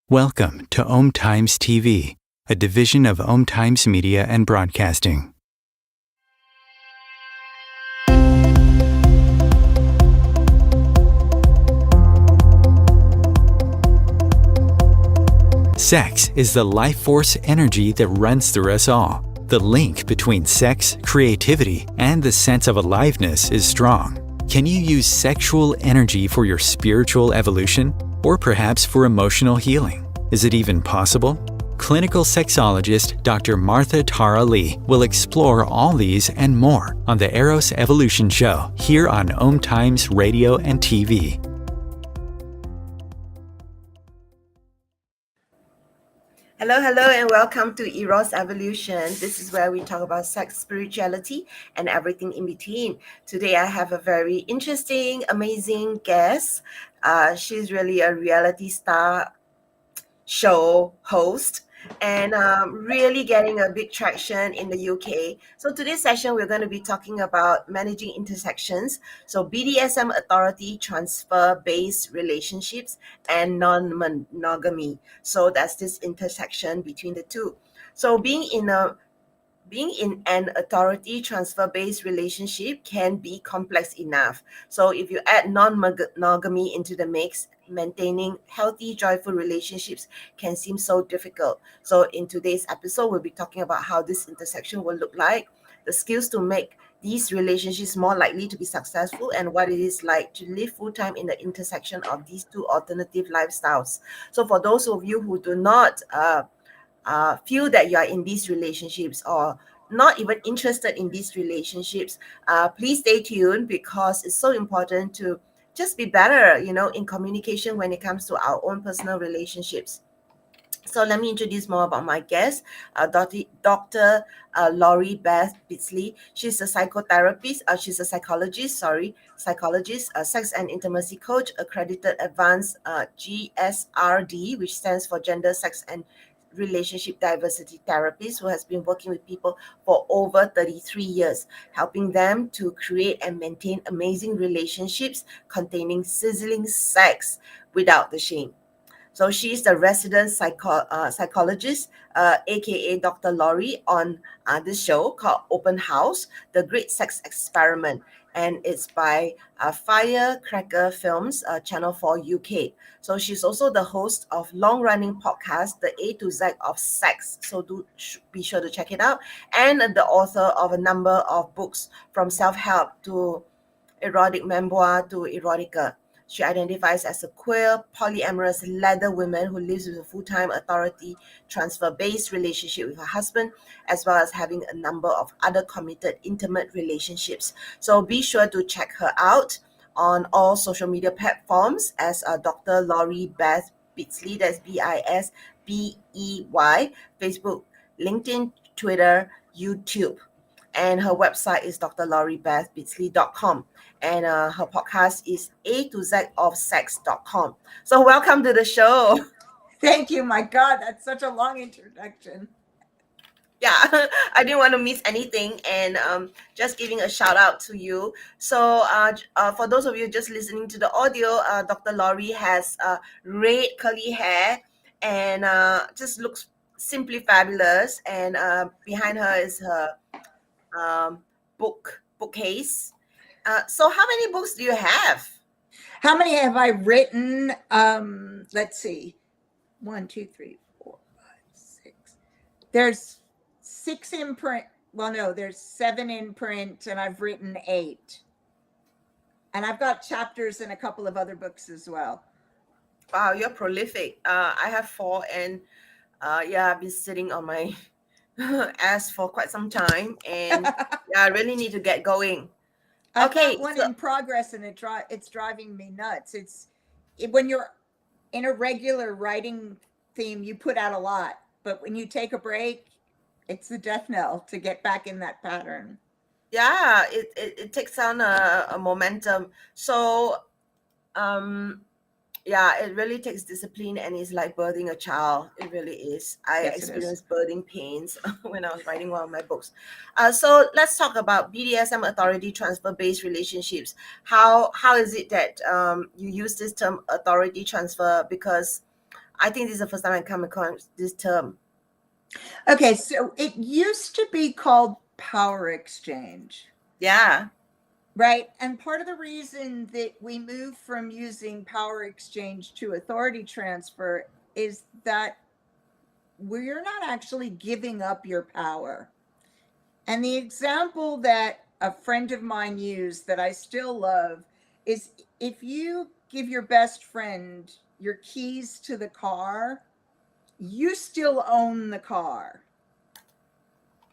Welcome to Om Times TV, a division of Om Times Media and Broadcasting. Sex is the life force energy that runs through us all. The link between sex, creativity, and the sense of aliveness is strong. Can you use sexual energy for your spiritual evolution? Or perhaps for emotional healing? Is it even possible? Clinical sexologist Dr. Martha Tara Lee will explore all these and more on the Eros Evolution Show here on Om Times Radio and TV. Hello, and welcome to Eros Evolution. This is where we talk about sex, spirituality, and everything in between. Today, I have a very interesting, amazing guest. She's really a reality star show host and really getting a big traction in the UK. So today's session, we're going to be talking about managing intersections. So BDSM authority transfer-based relationships and non-monogamy. So that's this intersection between the two. So being in an authority transfer-based relationship can be complex enough. So if you add non-monogamy into the mix, maintaining healthy, joyful relationships can seem so difficult. So in today's episode, we'll be talking about how this intersection will look like, the skills to make these relationships more likely to be successful, and what it is like to live full-time in the intersection of these two alternative lifestyles. So for those of you who do not feel that you are in these relationships or not even interested in these relationships, please stay tuned, because it's so important to just be better, in communication when it comes to our own personal relationships. So let me introduce more about my guest, Dr. Laurie Beth Bisbey. She's a psychotherapist. She's a psychologist, sex and intimacy coach, accredited advanced GSRD, which stands for Gender, Sex and Relationship Diversity Therapist, who has been working with people for over 33 years, helping them to create and maintain amazing relationships containing sizzling sex without the shame. So she's the resident psychologist, aka Dr. Laurie, on this show called Open House, The Great Sex Experiment. And it's by Firecracker Films, Channel 4 UK. So she's also the host of long-running podcast, The A to Z of Sex. So be sure to check it out. And the author of a number of books, from self-help to erotic memoir to erotica. She identifies as a queer, polyamorous leather woman who lives with a full-time authority transfer-based relationship with her husband, as well as having a number of other committed, intimate relationships. So be sure to check her out on all social media platforms as Dr. Laurie Beth Bisbey, that's Bisbey, Facebook, LinkedIn, Twitter, YouTube. And her website is drlauriebethbisbey.com. And her podcast is A to Z of Sex.com. So welcome to the show. Thank you. My God, that's such a long introduction. Yeah, I didn't want to miss anything, and just giving a shout out to you. So for those of you just listening to the audio, Dr. Laurie has red curly hair and just looks simply fabulous. And behind her is her bookcase. So how many books do you have? How many have I written? Let's see. 1, 2, 3, 4, 5, 6. There's 6 in print. Well, no, there's 7 in print, and I've written 8. And I've got chapters in a couple of other books as well. Wow, you're prolific. I have 4, and yeah, I've been sitting on my ass for quite some time, and yeah, I really need to get going. I've got one in progress, and it's driving me nuts. When you're in a regular writing theme, you put out a lot, but when you take a break, it's the death knell to get back in that pattern. Yeah, it takes on a momentum. So yeah, it really takes discipline, and it's like birthing a child. It really is. I experienced birthing pains when I was writing one of my books. So let's talk about BDSM authority transfer-based relationships. How is it that you use this term authority transfer? Because I think this is the first time I come across this term. Okay, so it used to be called power exchange. Yeah. Right. And part of the reason that we move from using power exchange to authority transfer is that we're not actually giving up your power. And the example that a friend of mine used that I still love is, if you give your best friend your keys to the car, you still own the car.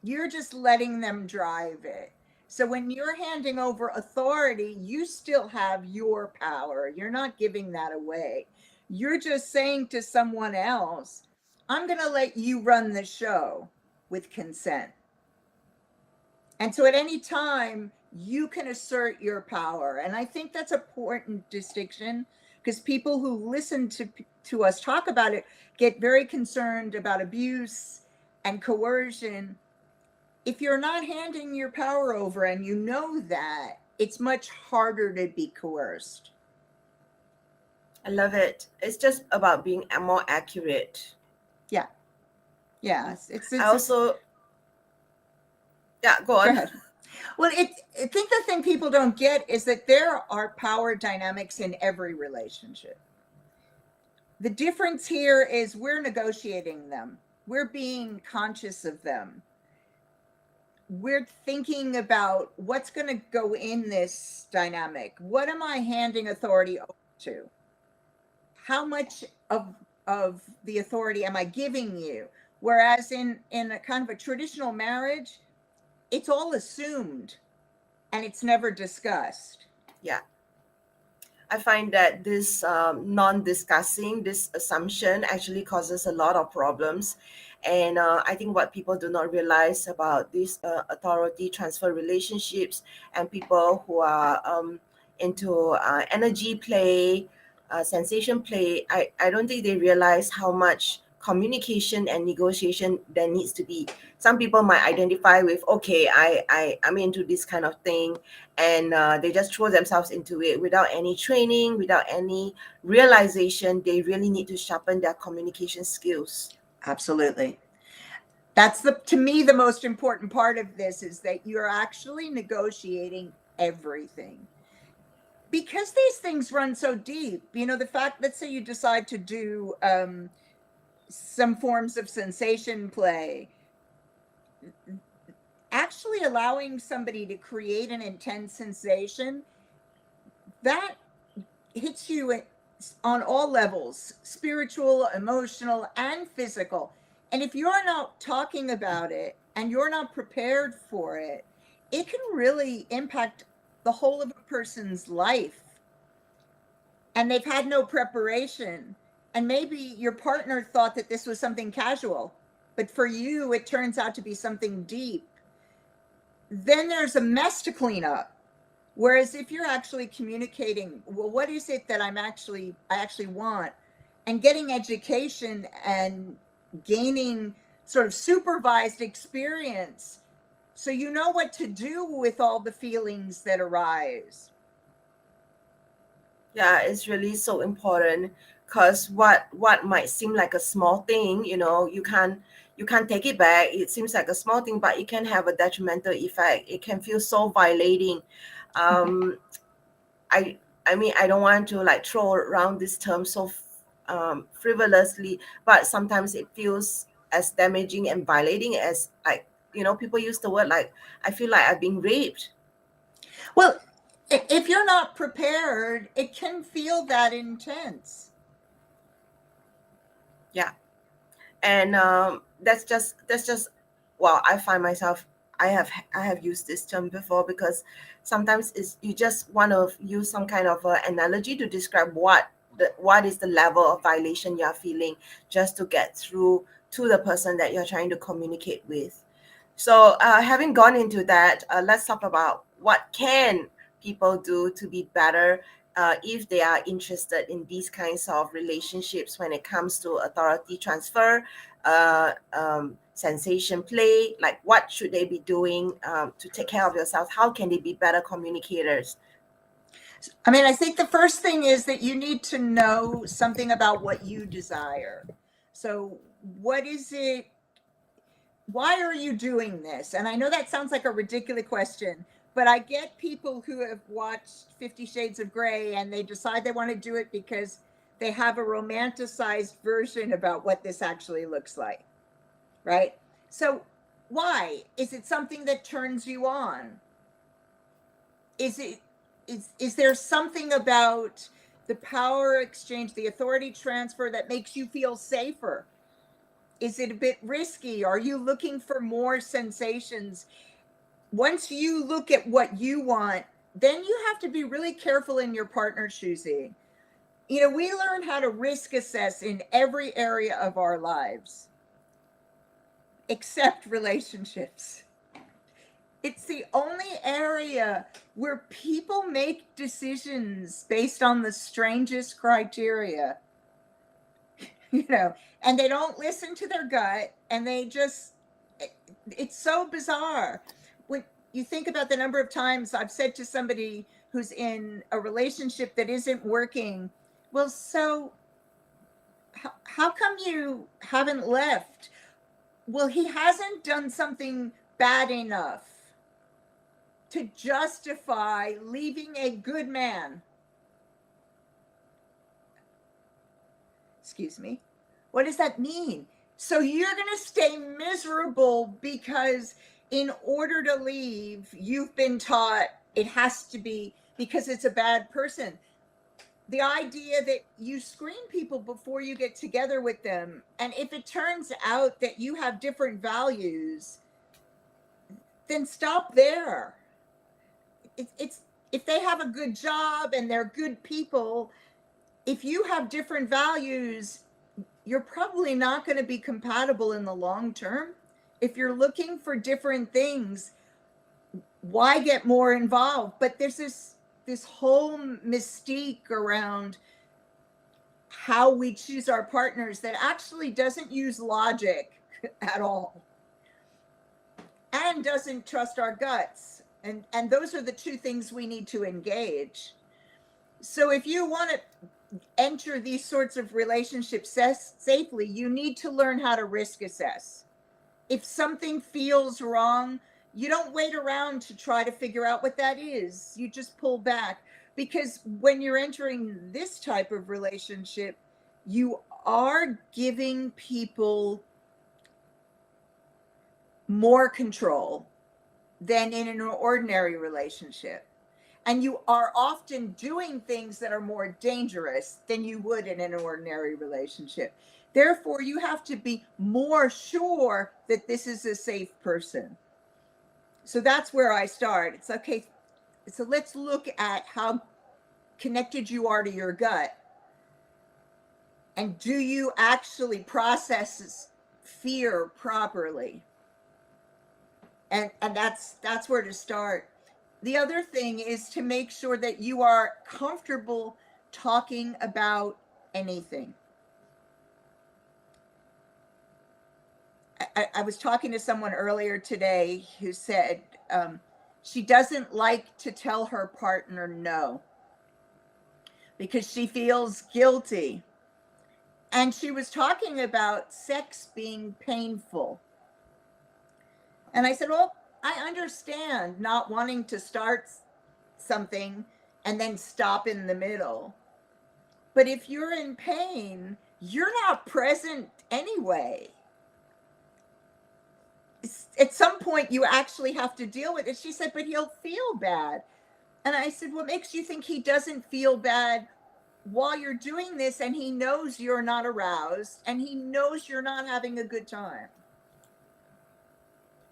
You're just letting them drive it. So when you're handing over authority, you still have your power. You're not giving that away. You're just saying to someone else, I'm going to let you run the show with consent. And so at any time, you can assert your power. And I think that's an important distinction, because people who listen to us talk about it get very concerned about abuse and coercion. If you're not handing your power over and you know that, it's much harder to be coerced. I love it. It's just about being more accurate. Yeah. Yeah. It's also... Yeah, go on. Go ahead. Well, I think the thing people don't get is that there are power dynamics in every relationship. The difference here is we're negotiating them. We're being conscious of them. We're thinking about what's going to go in this dynamic. What am I handing authority over to? How much of the authority am I giving you? Whereas in a kind of a traditional marriage, it's all assumed and it's never discussed. Yeah. I find that this non-discussing, this assumption actually causes a lot of problems. And I think what people do not realize about these authority transfer relationships and people who are into energy play, sensation play, I don't think they realize how much communication and negotiation there needs to be. Some people might identify with, okay, I'm into this kind of thing, and they just throw themselves into it without any training, without any realization they really need to sharpen their communication skills. Absolutely. That's to me, the most important part of this is that you're actually negotiating everything. Because these things run so deep, the fact, let's say you decide to do some forms of sensation play, actually allowing somebody to create an intense sensation, that hits you on all levels, spiritual, emotional, and physical. And if you're not talking about it and you're not prepared for it, it can really impact the whole of a person's life. And they've had no preparation. And maybe your partner thought that this was something casual, but for you, it turns out to be something deep. Then there's a mess to clean up. Whereas if you're actually communicating, well, what is it that I actually want, and getting education and gaining sort of supervised experience, so you know what to do with all the feelings that arise. Yeah, it's really so important, because what might seem like a small thing, you can't take it back. It seems like a small thing, but it can have a detrimental effect. It can feel so violating. um I I mean, I don't want to like throw around this term so frivolously, but sometimes it feels as damaging and violating as, like, people use the word like, I feel like I'm being raped. Well, if you're not prepared, it can feel that intense. Yeah. And that's just well, I find myself, I have used this term before, because sometimes it's, you just want to use some kind of analogy to describe what is the level of violation you're feeling, just to get through to the person that you're trying to communicate with. So having gone into that, let's talk about what can people do to be better if they are interested in these kinds of relationships when it comes to authority transfer, sensation play. Like, what should they be doing to take care of yourself? How can they be better communicators? I mean, I think the first thing is that you need to know something about what you desire. So, what is it? Why are you doing this? And I know that sounds like a ridiculous question, but I get people who have watched 50 Shades of Grey and they decide they want to do it because they have a romanticized version about what this actually looks like, right? So, why? Is it something that turns you on? Is there something about the power exchange, the authority transfer, that makes you feel safer? Is it a bit risky? Are you looking for more sensations? Once you look at what you want, then you have to be really careful in your partner choosing. We learn how to risk assess in every area of our lives, except relationships. It's the only area where people make decisions based on the strangest criteria, and they don't listen to their gut, and it's so bizarre. When you think about the number of times I've said to somebody who's in a relationship that isn't working, well, so how come you haven't left? Well, he hasn't done something bad enough to justify leaving a good man. Excuse me. What does that mean? So you're going to stay miserable because in order to leave, you've been taught it has to be because it's a bad person. The idea that you screen people before you get together with them, and if it turns out that you have different values, then stop there. It's if they have a good job and they're good people, if you have different values, you're probably not going to be compatible in the long term. If you're looking for different things, why get more involved? But there's this whole mystique around how we choose our partners that actually doesn't use logic at all and doesn't trust our guts. And those are the two things we need to engage. So if you want to enter these sorts of relationships safely, you need to learn how to risk assess. If something feels wrong, you don't wait around to try to figure out what that is. You just pull back, because when you're entering this type of relationship, you are giving people more control than in an ordinary relationship. And you are often doing things that are more dangerous than you would in an ordinary relationship. Therefore, you have to be more sure that this is a safe person. So that's where I start. It's okay. So let's look at how connected you are to your gut. And do you actually process fear properly? And that's where to start. The other thing is to make sure that you are comfortable talking about anything. I was talking to someone earlier today who said she doesn't like to tell her partner no because she feels guilty. And she was talking about sex being painful. And I said, well, I understand not wanting to start something and then stop in the middle. But if you're in pain, you're not present anyway. At some point, you actually have to deal with it. She said, but he'll feel bad. And I said, what makes you think he doesn't feel bad while you're doing this and he knows you're not aroused and he knows you're not having a good time?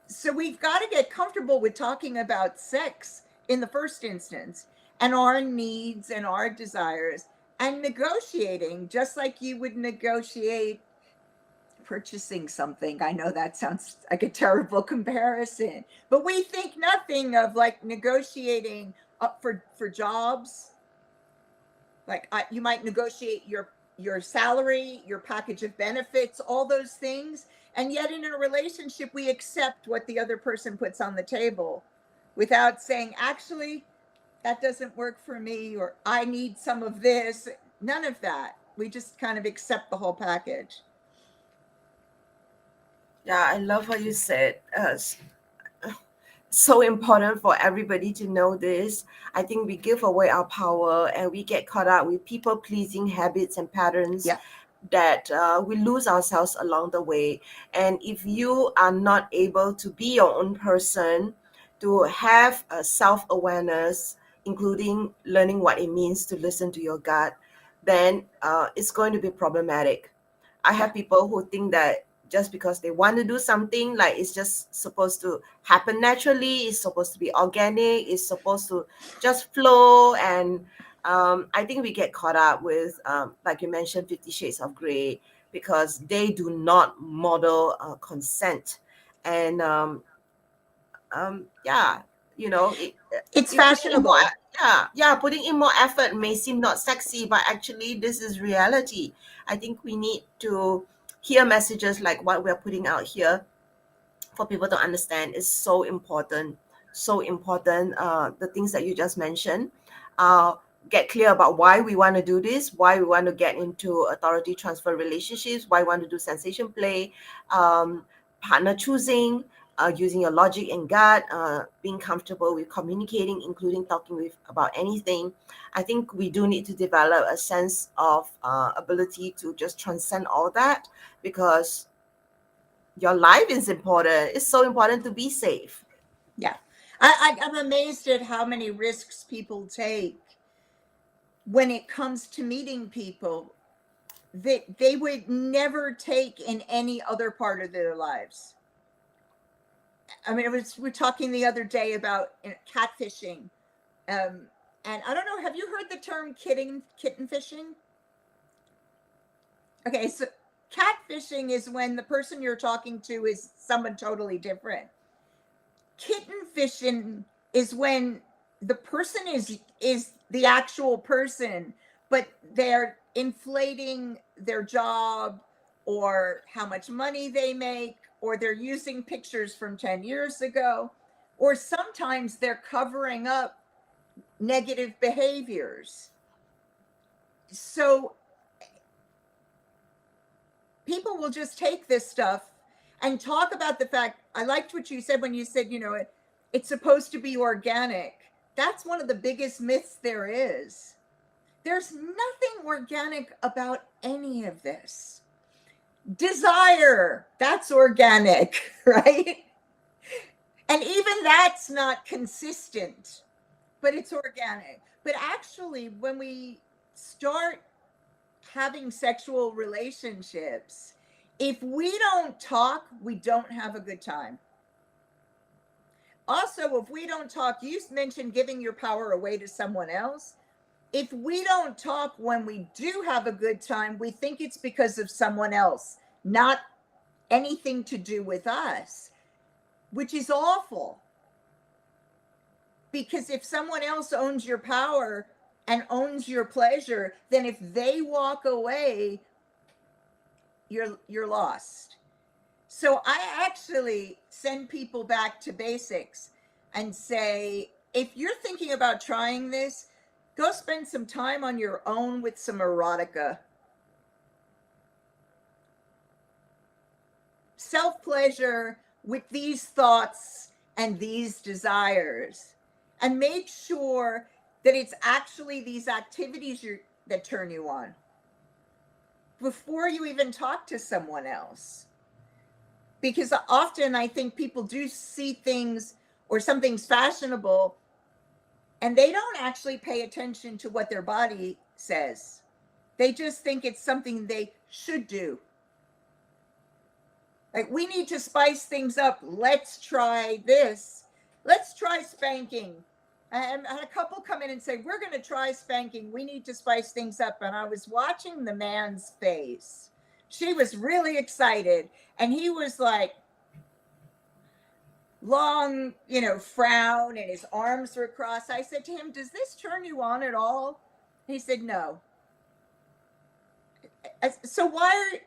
So we've got to get comfortable with talking about sex in the first instance and our needs and our desires and negotiating just like you would negotiate purchasing something. I know that sounds like a terrible comparison, but we think nothing of like negotiating up for jobs. Like you might negotiate your salary, your package of benefits, all those things. And yet in a relationship, we accept what the other person puts on the table without saying, actually, that doesn't work for me, or I need some of this. None of that. We just kind of accept the whole package. Yeah, I love what you said. So important for everybody to know this. I think we give away our power and we get caught up with people pleasing habits and patterns. Yeah. That we lose ourselves along the way. And if you are not able to be your own person, to have a self-awareness, including learning what it means to listen to your gut, then it's going to be problematic. I have people who think that just because they want to do something, like it's just supposed to happen naturally, it's supposed to be organic, it's supposed to just flow. And I think we get caught up with, like you mentioned, 50 Shades of Grey, because they do not model consent. And yeah, It's you putting in more, fashionable. putting in more effort may seem not sexy, but actually this is reality. I think we need to hear messages like what we're putting out here for people to understand is so important. The things that you just mentioned, get clear about why we want to do this, why we want to get into authority transfer relationships, why we want to do sensation play, partner choosing, using your logic and gut, being comfortable with communicating, including talking with about anything. I think we do need to develop a sense of ability to just transcend all that, because your life is important. It's so important to be safe. Yeah. I'm amazed at how many risks people take when it comes to meeting people that they would never take in any other part of their lives. I mean, we're talking the other day about catfishing And I don't know, have you heard the term kitten fishing? Okay, so catfishing is when the person you're talking to is someone totally different. Kitten fishing is when the person is the actual person, but they're inflating their job or how much money they make, or they're using pictures from 10 years ago, or sometimes they're covering up negative behaviors. So people will just take this stuff and talk about the fact. I liked what you said when you said, it's supposed to be organic. That's one of the biggest myths there is. There's nothing organic about any of this. Desire, that's organic, right? And even that's not consistent, but it's organic. But actually, when we start having sexual relationships, if we don't talk, we don't have a good time. Also, if we don't talk, you mentioned giving your power away to someone else. If we don't talk when we do have a good time, we think it's because of someone else, not anything to do with us, which is awful. Because if someone else owns your power and owns your pleasure, then if they walk away, you're lost. So I actually send people back to basics and say, if you're thinking about trying this, go spend some time on your own with some erotica. Self-pleasure with these thoughts and these desires. And make sure that it's actually these activities that turn you on before you even talk to someone else. Because often I think people do see things or something's fashionable and they don't actually pay attention to what their body says. They just think it's something they should do. Like, we need to spice things up. Let's try this. Let's try spanking. I had a couple come in and say, we're going to try spanking. We need to spice things up. And I was watching the man's face. She was really excited. And he was like, long, frown, and his arms were crossed. I said to him, does this turn you on at all? He said, no. So why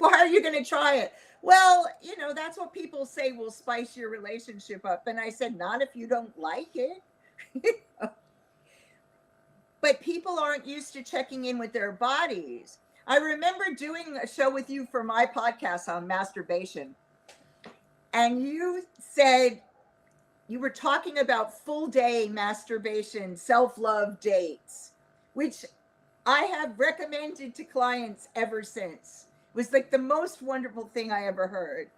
are you going to try it? Well, that's what people say will spice your relationship up. And I said, not if you don't like it. But people aren't used to checking in with their bodies. I remember doing a show with you for my podcast on masturbation. And you said you were talking about full day masturbation, self-love dates, which I have recommended to clients ever since. It was like the most wonderful thing I ever heard.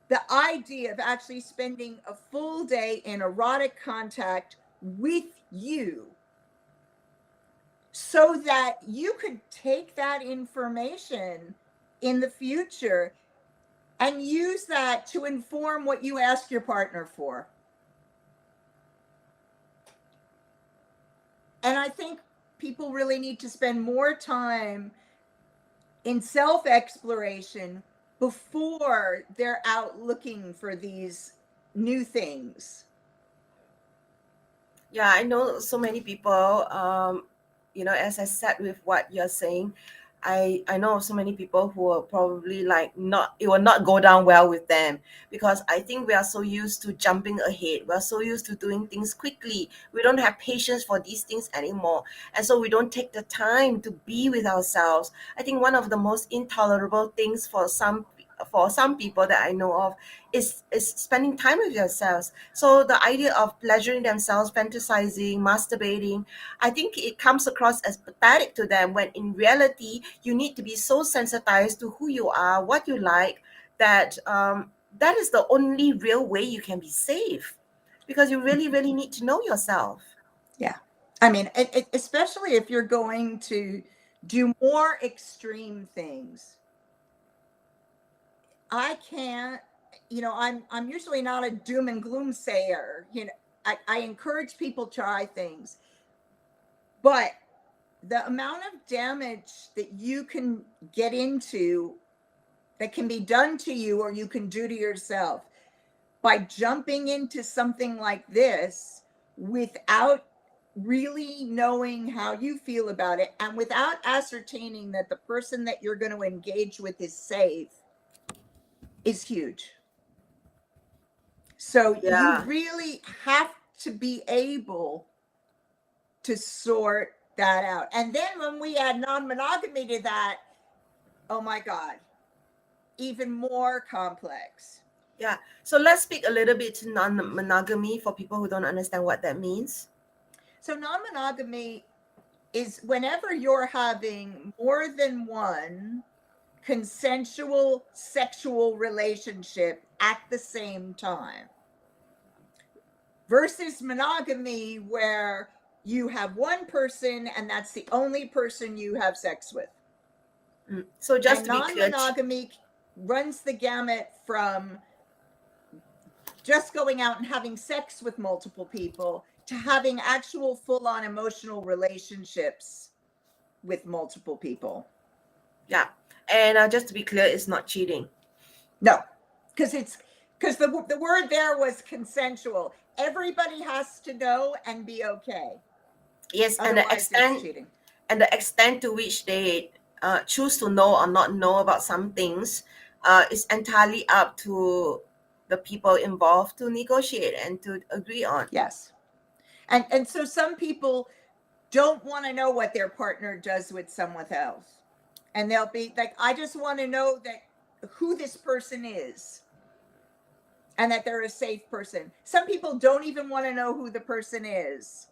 The idea of actually spending a full day in erotic contact with you so that you could take that information in the future and use that to inform what you ask your partner for. And I think people really need to spend more time in self-exploration before they're out looking for these new things. Yeah, I know so many people, as I said with what you're saying, I know so many people who are probably it will not go down well with them, because I think we are so used to jumping ahead. We're so used to doing things quickly. We don't have patience for these things anymore. And so we don't take the time to be with ourselves. I think one of the most intolerable things for some people that I know of is spending time with yourselves. So the idea of pleasuring themselves, fantasizing, masturbating, I think it comes across as pathetic to them, when in reality you need to be so sensitized to who you are, what you like, that that is the only real way you can be safe, because you really, really need to know yourself. Yeah. I mean, especially if you're going to do more extreme things. I can't, I'm usually not a doom and gloom sayer, I encourage people to try things, but the amount of damage that you can get into, that can be done to you or you can do to yourself by jumping into something like this without really knowing how you feel about it and without ascertaining that the person that you're going to engage with is safe, is huge. So you Yeah. really have to be able to sort that out. And then when we add non-monogamy to that, oh my God, even more complex. Yeah. So let's speak a little bit to non-monogamy for people who don't understand what that means. So non-monogamy is whenever you're having more than one consensual sexual relationship at the same time, versus monogamy where you have one person and that's the only person you have sex with. So just and to be clear, non-monogamy runs the gamut from just going out and having sex with multiple people to having actual full-on emotional relationships with multiple people. yeah. And just to be clear, it's not cheating. No, because the word there was consensual. Everybody has to know and be okay. Yes, Otherwise, it's cheating. And the extent to which they choose to know or not know about some things is entirely up to the people involved to negotiate and to agree on. Yes. And so some people don't want to know what their partner does with someone else. And they'll be like, I just want to know that who this person is and that they're a safe person. Some people don't even want to know who the person is,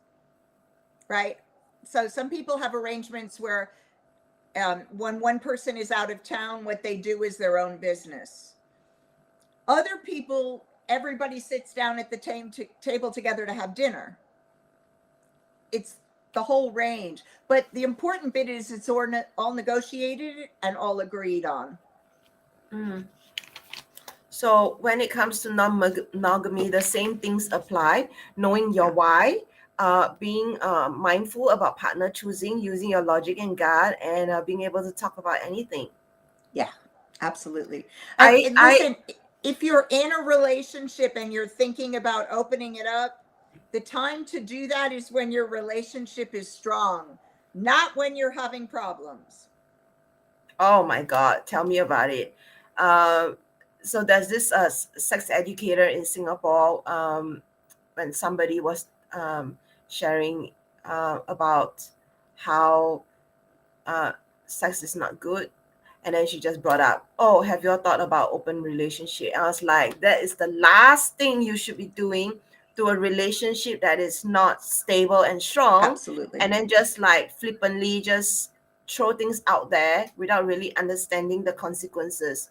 right? So some people have arrangements where when one person is out of town, what they do is their own business. Other people, everybody sits down at the table together to have dinner. It's the whole range. But the important bit is it's all negotiated and all agreed on. So when it comes to non-monogamy, the same things apply. Knowing your why, being mindful about partner choosing, using your logic and gut, and being able to talk about anything. Yeah, absolutely. And listen, if you're in a relationship and you're thinking about opening it up, the time to do that is when your relationship is strong, not when you're having problems. Oh my God, tell me about it. So there's this sex educator in Singapore, when somebody was sharing about how sex is not good. And then she just brought up, oh, have you all thought about open relationship? I was like, that is the last thing you should be doing to a relationship that is not stable and strong. Absolutely. And then just like flippantly just throw things out there without really understanding the consequences.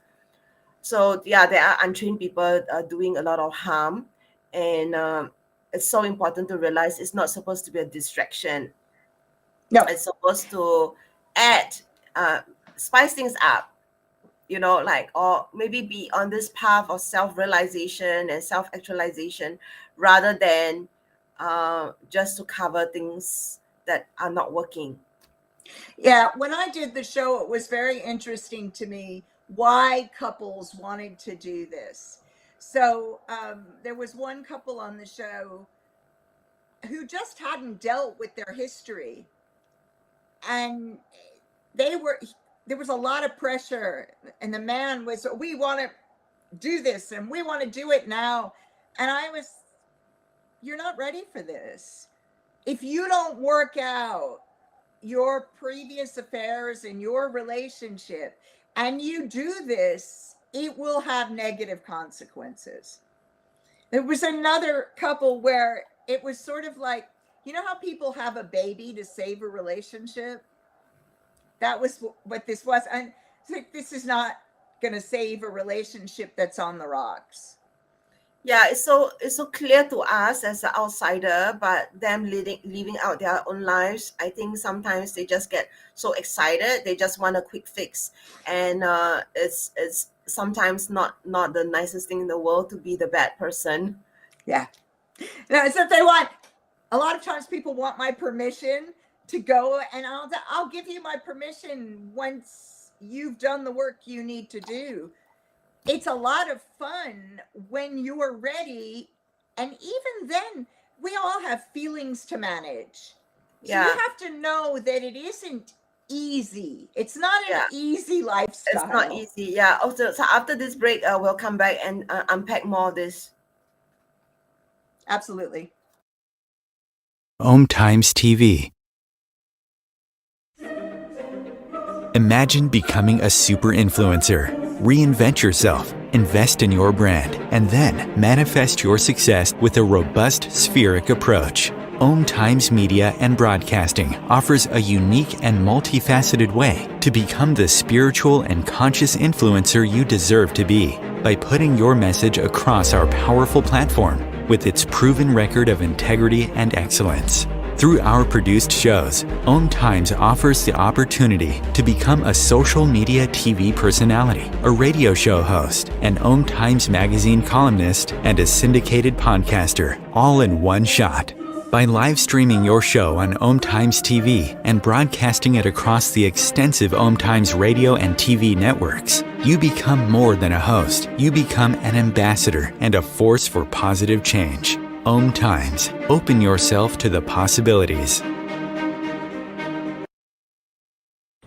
So yeah, there are untrained people doing a lot of harm. And it's so important to realize it's not supposed to be a distraction. No. It's supposed to add, spice things up, like, or maybe be on this path of self-realization and self-actualization rather than just to cover things that are not working. Yeah, when I did the show, it was very interesting to me why couples wanted to do this. So there was one couple on the show who just hadn't dealt with their history. And there was a lot of pressure. And the man was, we want to do this and we want to do it now. And I was, you're not ready for this. If you don't work out your previous affairs in your relationship and you do this, it will have negative consequences. There was another couple where it was sort of like, you know how people have a baby to save a relationship? That was what this was. And it's like, this is not going to save a relationship that's on the rocks. Yeah, it's so clear to us as an outsider, but them living out their own lives, I think sometimes they just get so excited, they just want a quick fix, and it's sometimes not the nicest thing in the world to be the bad person. Yeah, No, so if they want, a lot of times people want my permission to go, and I'll give you my permission once you've done the work you need to do. It's a lot of fun when you are ready. And even then, we all have feelings to manage. So you have to know that it isn't easy. It's not an easy lifestyle. It's not easy. Yeah. Also, so after this break, we'll come back and unpack more of this. Absolutely. Om Times TV. Imagine becoming a super influencer. Reinvent yourself, invest in your brand, and then manifest your success with a robust spheric approach. Om Times Media and Broadcasting offers a unique and multifaceted way to become the spiritual and conscious influencer you deserve to be by putting your message across our powerful platform with its proven record of integrity and excellence. Through our produced shows, Om Times offers the opportunity to become a social media TV personality, a radio show host, an Om Times magazine columnist, and a syndicated podcaster, all in one shot. By live streaming your show on Om Times TV and broadcasting it across the extensive Om Times radio and TV networks, you become more than a host. You become an ambassador and a force for positive change. Om Times. Open yourself to the possibilities.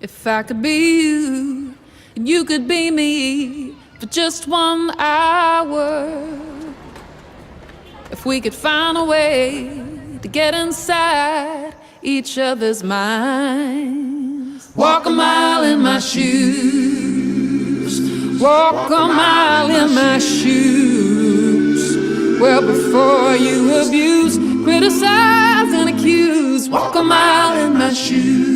If I could be you, and you could be me for just 1 hour. If we could find a way to get inside each other's minds. Walk a mile in my shoes. Walk a mile in my shoes. Well, before you abuse, criticize, and accuse, walk a mile in my shoes.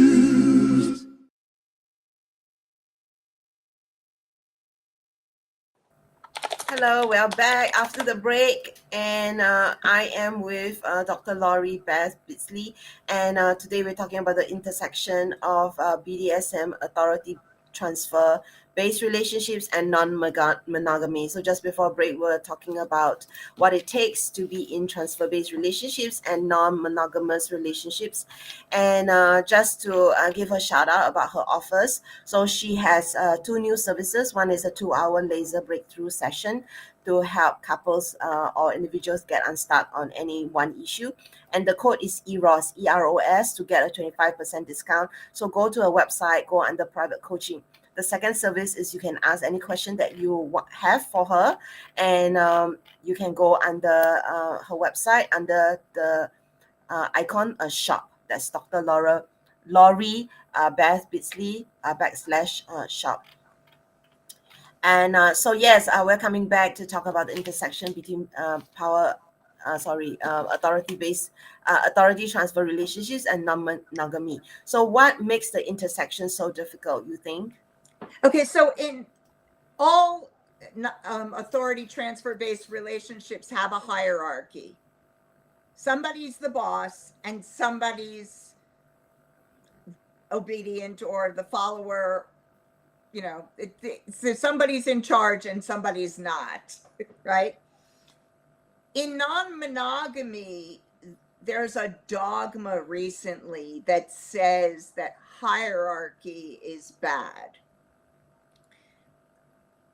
Hello, we're back after the break, and I am with Dr. Laurie Beth Bisbey, and today we're talking about the intersection of BDSM, authority transfer, based relationships, and non-monogamy. So just before break, we were talking about what it takes to be in transfer-based relationships and non-monogamous relationships. And just to give her a shout out about her offers. So she has 2 new services. One is a 2-hour laser breakthrough session to help couples or individuals get unstuck on any one issue. And the code is EROS, EROS, to get a 25% discount. So go to her website, go under private coaching. The second service is you can ask any question that you have for her, and you can go under her website under the icon shop. That's Dr. Laurie Beth Bisbey / shop. And so yes, we're coming back to talk about the intersection between authority-based authority transfer relationships and non-monogamy. So what makes the intersection so difficult, you think? Okay, so in all authority transfer-based relationships have a hierarchy. Somebody's the boss and somebody's obedient or the follower. You know, so somebody's in charge and somebody's not, right? In non-monogamy, there's a dogma recently that says that hierarchy is bad.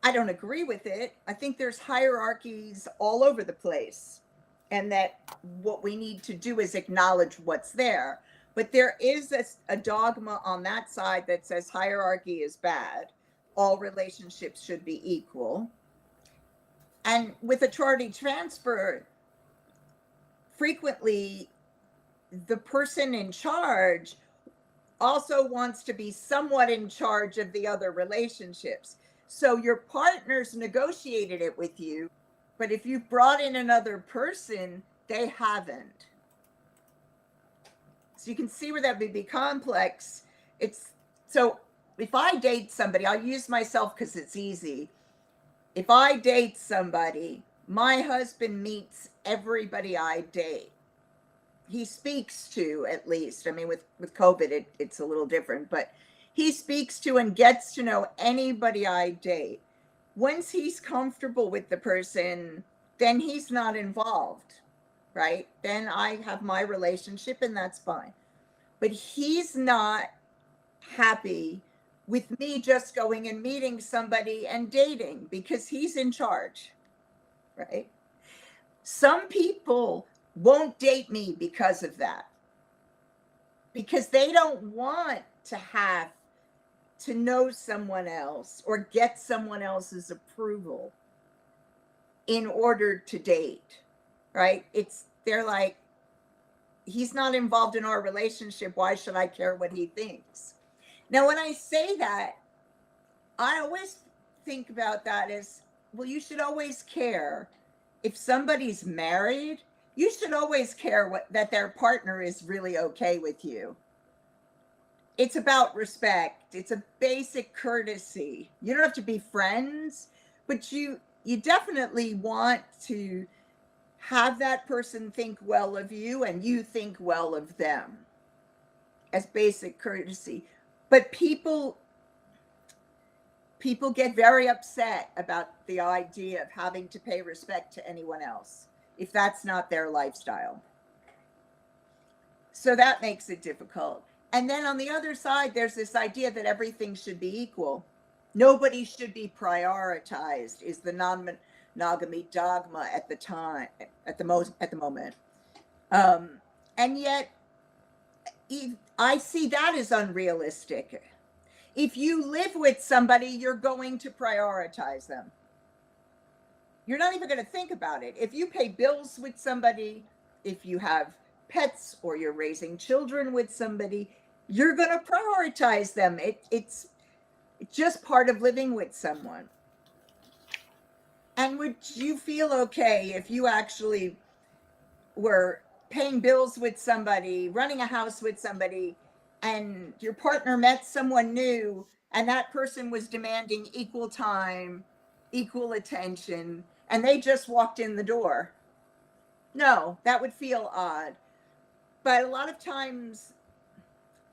I don't agree with it. I think there's hierarchies all over the place, and that what we need to do is acknowledge what's there. But there is a dogma on that side that says hierarchy is bad. All relationships should be equal. And with authority transfer, frequently the person in charge also wants to be somewhat in charge of the other relationships. So your partner's negotiated it with you, but if you've brought in another person, they haven't. So you can see where that would be complex. So if I date somebody, I'll use myself because it's easy. If I date somebody, my husband meets everybody I date. He speaks to, at least. I mean, with COVID, it's a little different, but he speaks to and gets to know anybody I date. Once he's comfortable with the person, then he's not involved. right? Then I have my relationship and that's fine. But he's not happy with me just going and meeting somebody and dating because he's in charge, right? Some people won't date me because of that, because they don't want to have to know someone else or get someone else's approval in order to date, right? They're like, he's not involved in our relationship. Why should I care what he thinks? Now, when I say that, I always think about that as, well, you should always care. If somebody's married, you should always care that their partner is really okay with you. It's about respect. It's a basic courtesy. You don't have to be friends, but you definitely want to have that person think well of you and you think well of them as basic courtesy. But people get very upset about the idea of having to pay respect to anyone else if that's not their lifestyle. So that makes it difficult. And then on the other side, there's this idea that everything should be equal. Nobody should be prioritized is the non-monogamy dogma at the moment. And yet I see that as unrealistic. If you live with somebody, you're going to prioritize them. You're not even going to think about it. If you pay bills with somebody, if you have pets or you're raising children with somebody, you're going to prioritize them. It's just part of living with someone. And would you feel okay if you actually were paying bills with somebody, running a house with somebody, and your partner met someone new and that person was demanding equal time, equal attention, and they just walked in the door? No, that would feel odd. But a lot of times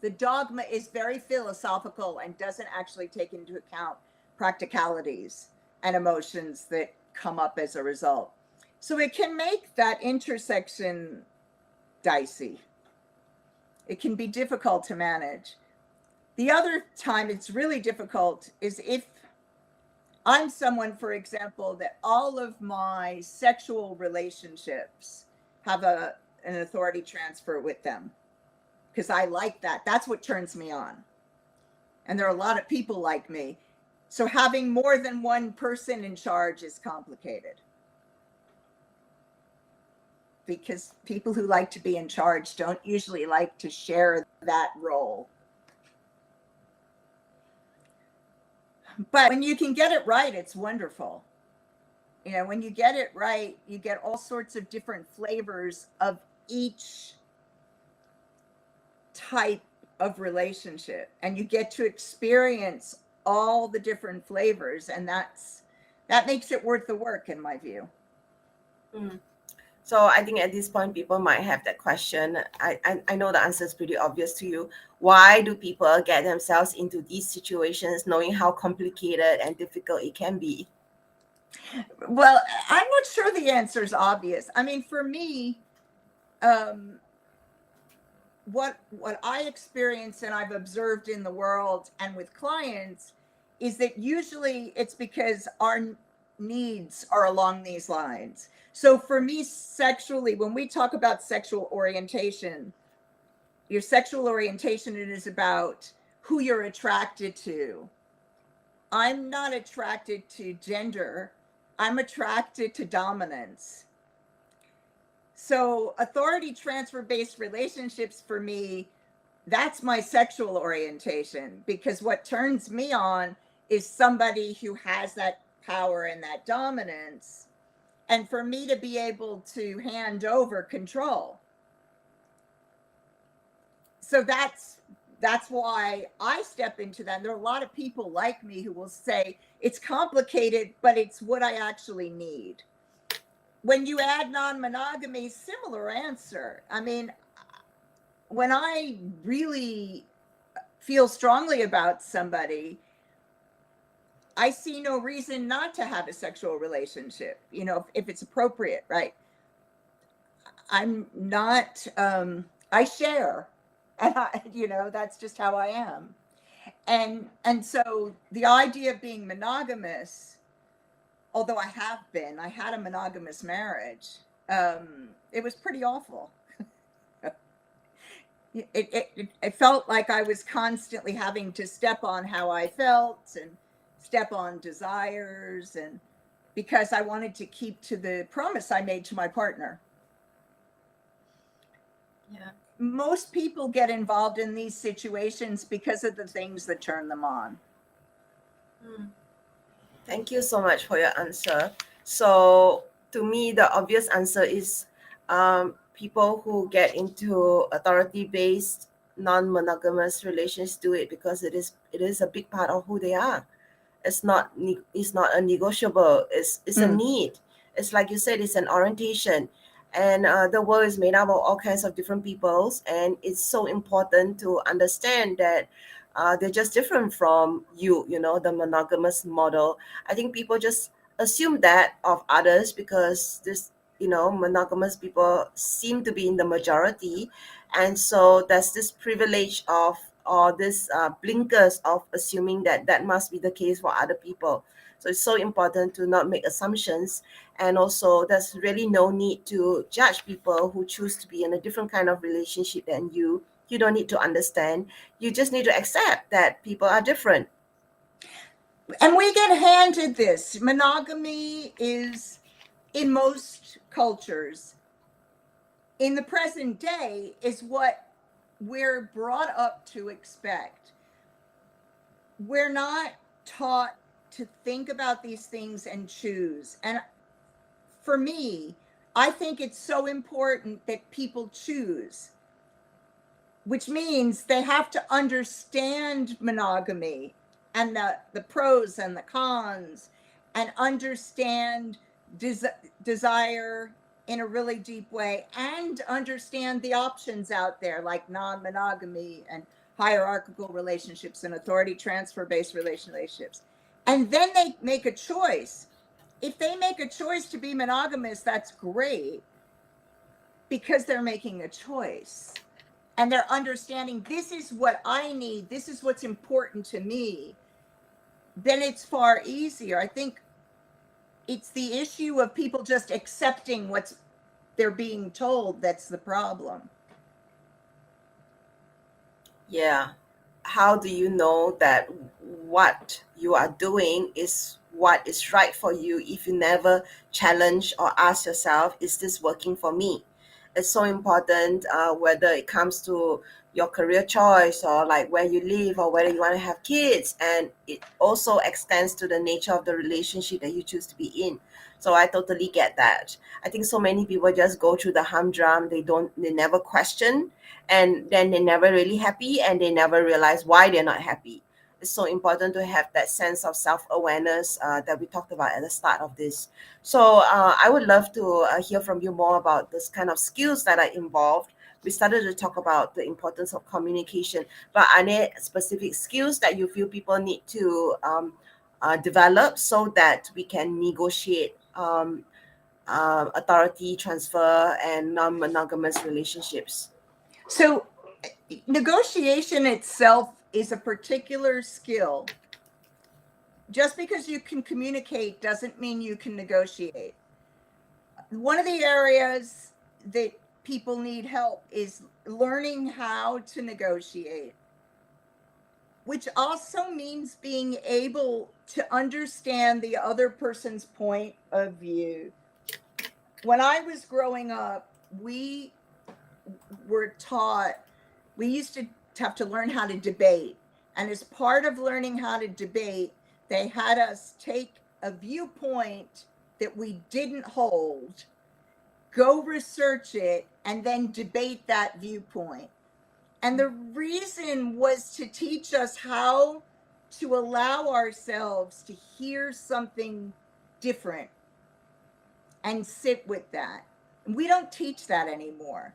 the dogma is very philosophical and doesn't actually take into account practicalities and emotions that come up as a result. So it can make that intersection dicey. It can be difficult to manage. The other time it's really difficult is if I'm someone, for example, that all of my sexual relationships have an authority transfer with them, because I like that. That's what turns me on. And there are a lot of people like me. So having more than one person in charge is complicated, because people who like to be in charge don't usually like to share that role. But when you can get it right, it's wonderful. You know, when you get it right, you get all sorts of different flavors of each type of relationship, and you get to experience all the different flavors, and that makes it worth the work, in my view. So I think at this point, people might have that question. I know the answer is pretty obvious to you. Why do people get themselves into these situations knowing how complicated and difficult it can be? Well, I'm not sure the answer is obvious. I mean, for me, what I experience and I've observed in the world and with clients is that usually it's because our needs are along these lines. So for me, sexually, when we talk about sexual orientation, your sexual orientation is about who you're attracted to. I'm not attracted to gender. I'm attracted to dominance. So authority transfer-based relationships for me, that's my sexual orientation, because what turns me on is somebody who has that power and that dominance, and for me to be able to hand over control. So that's why I step into that. There are a lot of people like me who will say it's complicated, but it's what I actually need. When you add non-monogamy, similar answer. I mean, when I really feel strongly about somebody, I see no reason not to have a sexual relationship, you know, if it's appropriate, right? I'm not, I share, and that's just how I am. And so the idea of being monogamous, although I had a monogamous marriage, it was pretty awful. It felt like I was constantly having to step on how I felt and step on desires, and because I wanted to keep to the promise I made to my partner. Yeah. Most people get involved in these situations because of the things that turn them on. Thank you so much for your answer. So, to me, the obvious answer is people who get into authority-based, non-monogamous relations do it because it is a big part of who they are. It's not a negotiable. It's a need. It's like you said, it's an orientation, and the world is made up of all kinds of different peoples, and it's so important to understand that they're just different from you. The monogamous model. I think people just assume that of others because this monogamous people seem to be in the majority, and so there's this privilege of, or this blinkers of assuming that that must be the case for other people. So it's so important to not make assumptions, and also there's really no need to judge people who choose to be in a different kind of relationship than you. You don't need to understand. You just need to accept that people are different. And we get handed this. Monogamy is, in most cultures, in the present day, is what we're brought up to expect. We're not taught to think about these things and choose. And for me, I think it's so important that people choose, which means they have to understand monogamy and the pros and the cons, and understand desire in a really deep way, and understand the options out there like non-monogamy and hierarchical relationships and authority transfer-based relationships. And then they make a choice. If they make a choice to be monogamous, that's great, because they're making a choice. And they're understanding, this is what I need, this is what's important to me. Then it's far easier. I think it's the issue of people just accepting what they're being told that's the problem. Yeah. How do you know that what you are doing is what is right for you if you never challenge or ask yourself, is this working for me? It's so important, whether it comes to your career choice or like where you live or whether you want to have kids, and it also extends to the nature of the relationship that you choose to be in. So I totally get that. I think so many people just go through the humdrum. They never question, and then they're never really happy, and they never realize why they're not happy. It's so important to have that sense of self-awareness that we talked about at the start of this. So I would love to hear from you more about this kind of skills that are involved. We started to talk about the importance of communication, but are there specific skills that you feel people need to develop so that we can negotiate authority transfer and non-monogamous relationships? So negotiation itself is a particular skill. Just because you can communicate doesn't mean you can negotiate. One of the areas that people need help is learning how to negotiate, which also means being able to understand the other person's point of view. When I was growing up, we were taught, we used to have to learn how to debate. And as part of learning how to debate, they had us take a viewpoint that we didn't hold, go research it, and then debate that viewpoint. And the reason was to teach us how to allow ourselves to hear something different and sit with that. We don't teach that anymore.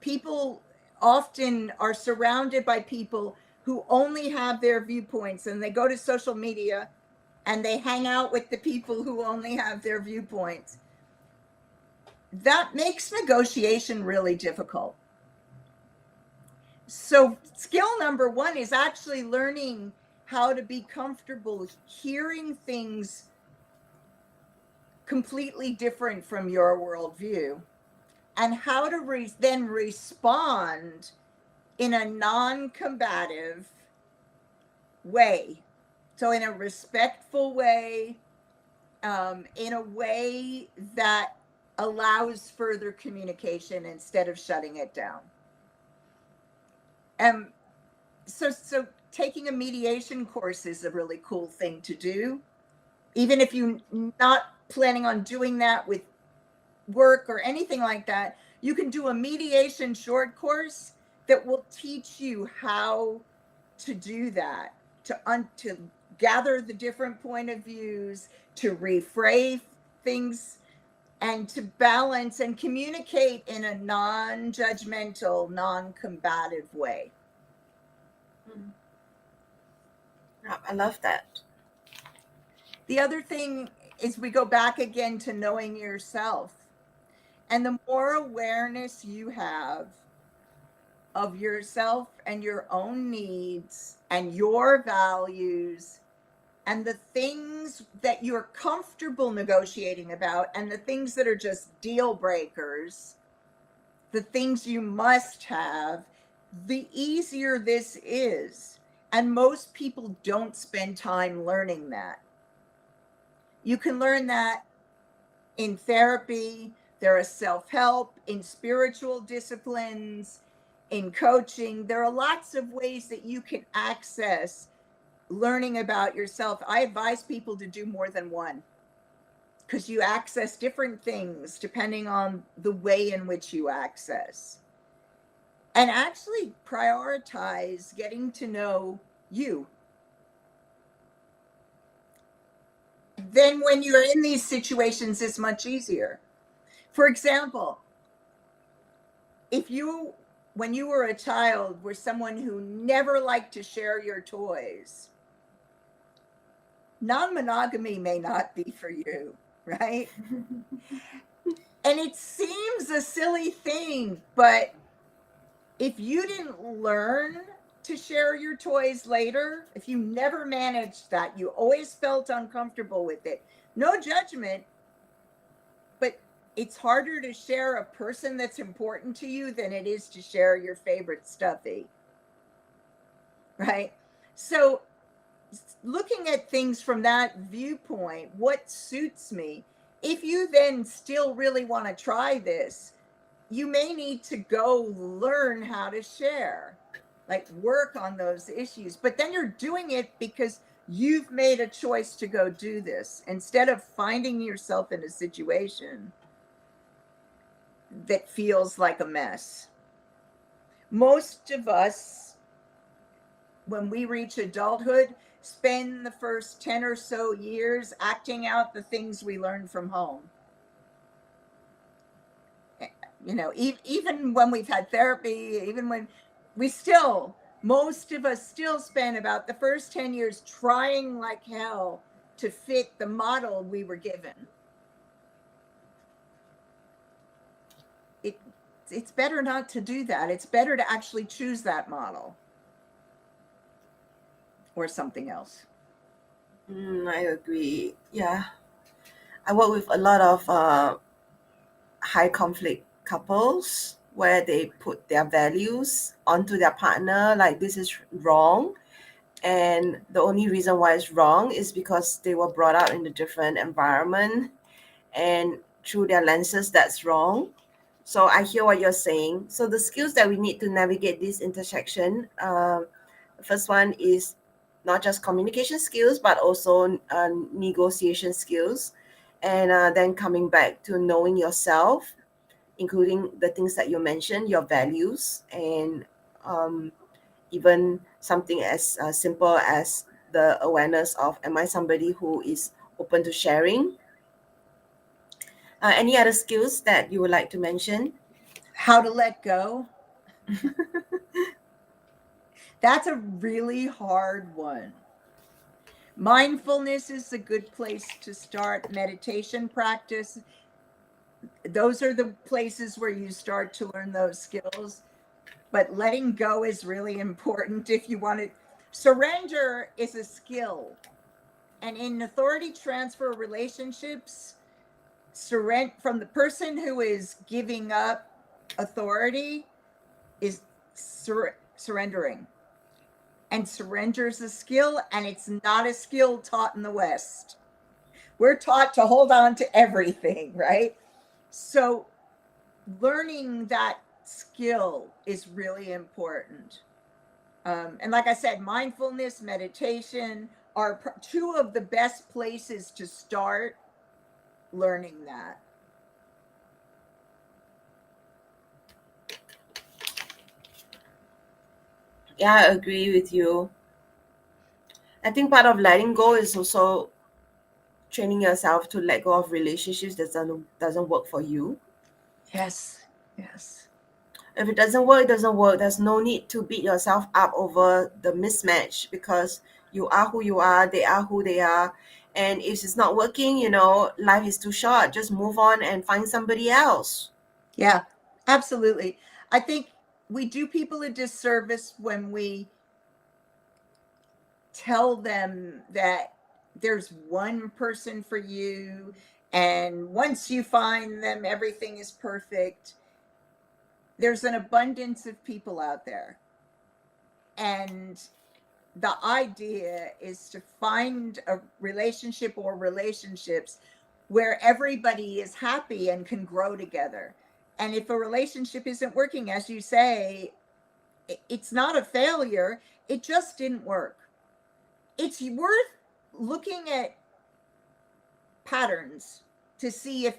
People often are surrounded by people who only have their viewpoints, and they go to social media and they hang out with the people who only have their viewpoints. that makes negotiation really difficult. So skill number one is actually learning how to be comfortable hearing things completely different from your worldview, and how to then respond in a non-combative way. So in a respectful way, in a way that allows further communication instead of shutting it down. So taking a mediation course is a really cool thing to do. Even if you're not planning on doing that with work or anything like that, you can do a mediation short course that will teach you how to do that, to gather the different point of views, to rephrase things, and to balance and communicate in a non-judgmental, non-combative way. I love that. The other thing is we go back again to knowing yourself. And the more awareness you have of yourself and your own needs and your values and the things that you're comfortable negotiating about and the things that are just deal breakers, the things you must have, the easier this is. And most people don't spend time learning that. You can learn that in therapy. There are self-help, in spiritual disciplines, in coaching. There are lots of ways that you can access learning about yourself. I advise people to do more than one, because you access different things depending on the way in which you access. And actually prioritize getting to know you. Then when you're in these situations, it's much easier. For example, if you, when you were a child, were someone who never liked to share your toys, non-monogamy may not be for you, right? And it seems a silly thing, but if you didn't learn to share your toys later, if you never managed that, you always felt uncomfortable with it, no judgment, but it's harder to share a person that's important to you than it is to share your favorite stuffy, right? So looking at things from that viewpoint, what suits me? If you then still really want to try this, you may need to go learn how to share, like work on those issues. But then you're doing it because you've made a choice to go do this, instead of finding yourself in a situation that feels like a mess. Most of us, when we reach adulthood, spend the first 10 or so years acting out the things we learned from home. You know, even when we've had therapy, even when we still, most of us still spend about the first 10 years trying like hell to fit the model we were given. It's better not to do that. It's better to actually choose that model or something else. I agree. Yeah. I work with a lot of high conflict couples where they put their values onto their partner, like this is wrong. And the only reason why it's wrong is because they were brought up in a different environment, and through their lenses, that's wrong. So I hear what you're saying. So the skills that we need to navigate this intersection, the first one is not just communication skills, but also negotiation skills. And then coming back to knowing yourself, including the things that you mentioned, your values, and even something as simple as the awareness of, am I somebody who is open to sharing? Any other skills that you would like to mention? How to let go. That's a really hard one. Mindfulness is a good place to start. Meditation practice. those are the places where you start to learn those skills. But letting go is really important if you want to. Surrender is a skill. And in authority transfer relationships, from the person who is giving up authority is surrendering. And surrender is a skill, and it's not a skill taught in the West. We're taught to hold on to everything, right? So learning that skill is really important. And like I said, mindfulness, meditation are two of the best places to start learning that. Yeah, I agree with you. I think part of letting go is also training yourself to let go of relationships that doesn't work for you. Yes, yes. If it doesn't work, it doesn't work. There's no need to beat yourself up over the mismatch, because you are who you are, they are who they are. And if it's not working, life is too short. Just move on and find somebody else. Yeah, absolutely. I think we do people a disservice when we tell them that there's one person for you, and once you find them, everything is perfect. There's an abundance of people out there. And the idea is to find a relationship or relationships where everybody is happy and can grow together. And if a relationship isn't working, as you say, it's not a failure. It just didn't work. It's worth looking at patterns to see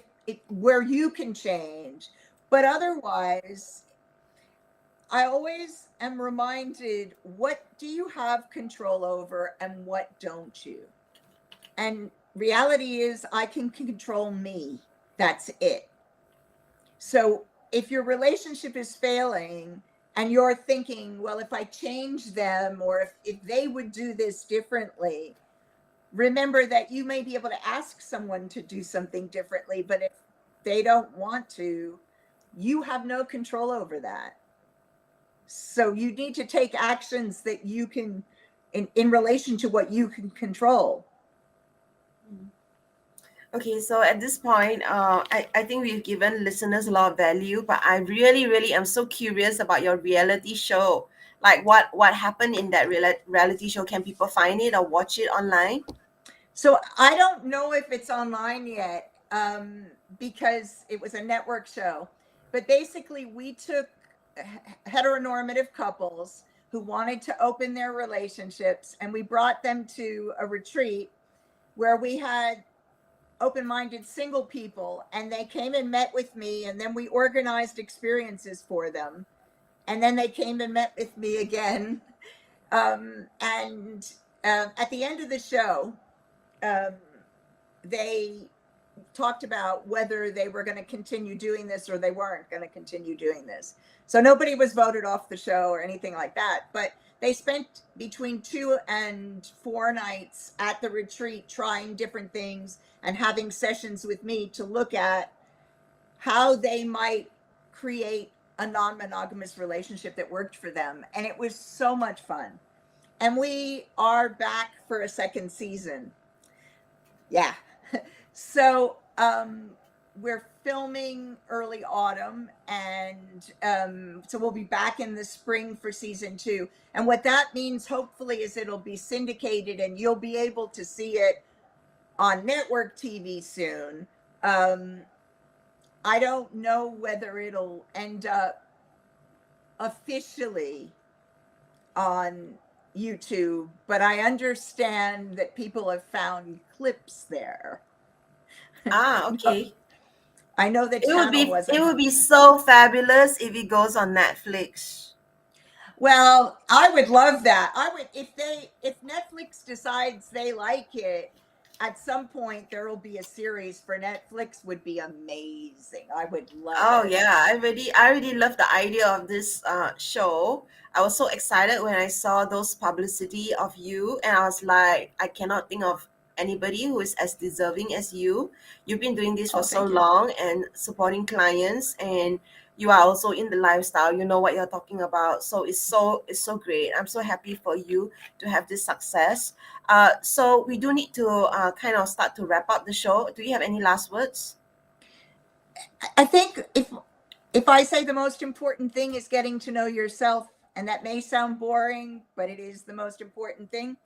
where you can change. But otherwise, I always am reminded, what do you have control over and what don't you? And reality is, I can control me. That's it. So if your relationship is failing and you're thinking, well, if I change them, or if they would do this differently, remember that you may be able to ask someone to do something differently, but if they don't want to, you have no control over that. So you need to take actions that you can, in relation to what you can control. Okay, so at this point, I think we've given listeners a lot of value, but I really, really am so curious about your reality show. Like what happened in that reality show? Can people find it or watch it online? So I don't know if it's online yet, because it was a network show. But basically, we took heteronormative couples who wanted to open their relationships, and we brought them to a retreat where we had open-minded single people, and they came and met with me, and then we organized experiences for them, and then they came and met with me again. And at the end of the show, they talked about whether they were going to continue doing this or they weren't going to continue doing this. So nobody was voted off the show or anything like that, but they spent between 2 and 4 nights at the retreat trying different things and having sessions with me to look at how they might create a non-monogamous relationship that worked for them. And it was so much fun. And we are back for a second season. Yeah. So we're filming early autumn, and so we'll be back in the spring for season 2. And what that means, hopefully, is it'll be syndicated and you'll be able to see it on network TV soon. I don't know whether it'll end up officially on YouTube, but I understand that people have found clips there. Ah, okay. I know that it would be so fabulous if it goes on Netflix. Well, I would love that. I would, if Netflix decides they like it, at some point there will be a series for Netflix. Would be amazing. I would love Oh it. yeah, I really love the idea of this show. I was so excited when I saw those publicity of you, and I was like, I cannot think of anybody who is as deserving as you. You've been doing this for so thank you. long and supporting clients, and you are also in the lifestyle. You know what you're talking about. So it's so great. I'm so happy for you to have this success. So we do need to kind of start to wrap up the show. Do you have any last words? I think if I say the most important thing is getting to know yourself, and that may sound boring, but it is the most important thing.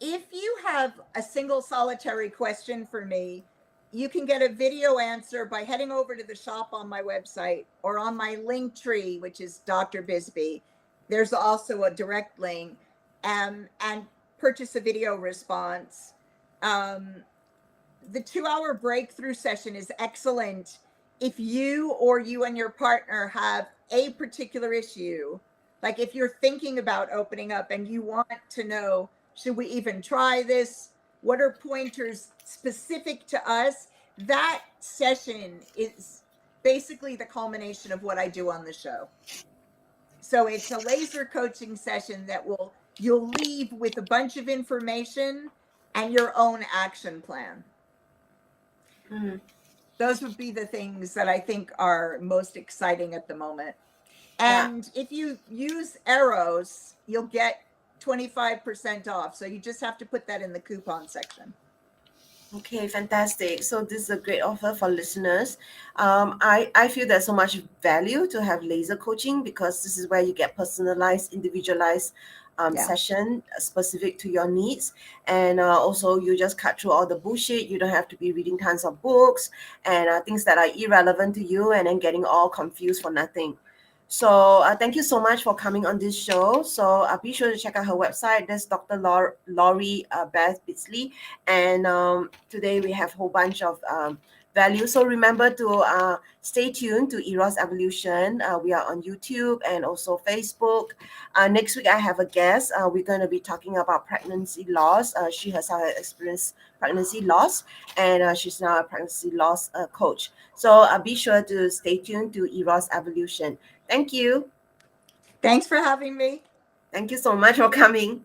If you have a single solitary question for me, you can get a video answer by heading over to the shop on my website or on my link tree, which is Dr. Bisbey. There's also a direct link, and purchase a video response. The 2-hour breakthrough session is excellent if you or you and your partner have a particular issue. Like if you're thinking about opening up and you want to know, should we even try this? What are pointers specific to us? That session is basically the culmination of what I do on the show. So it's a laser coaching session that you'll leave with a bunch of information and your own action plan. Mm-hmm. Those would be the things that I think are most exciting at the moment. And if you use Eros, you'll get 25% off. So you just have to put that in the coupon section. Okay, fantastic. So this is a great offer for listeners. I feel there's so much value to have laser coaching because this is where you get personalized, individualized session specific to your needs. And also you just cut through all the bullshit. You don't have to be reading tons of books and things that are irrelevant to you and then getting all confused for nothing. So thank you so much for coming on this show. So be sure to check out her website. That's Dr. Laurie Beth Bisbey. And today we have a whole bunch of value. So remember to stay tuned to Eros Evolution. We are on YouTube and also Facebook. Next week I have a guest. We're going to be talking about pregnancy loss. She has experienced pregnancy loss, and she's now a pregnancy loss coach. So be sure to stay tuned to Eros Evolution. Thank you. Thanks for having me. Thank you so much for coming.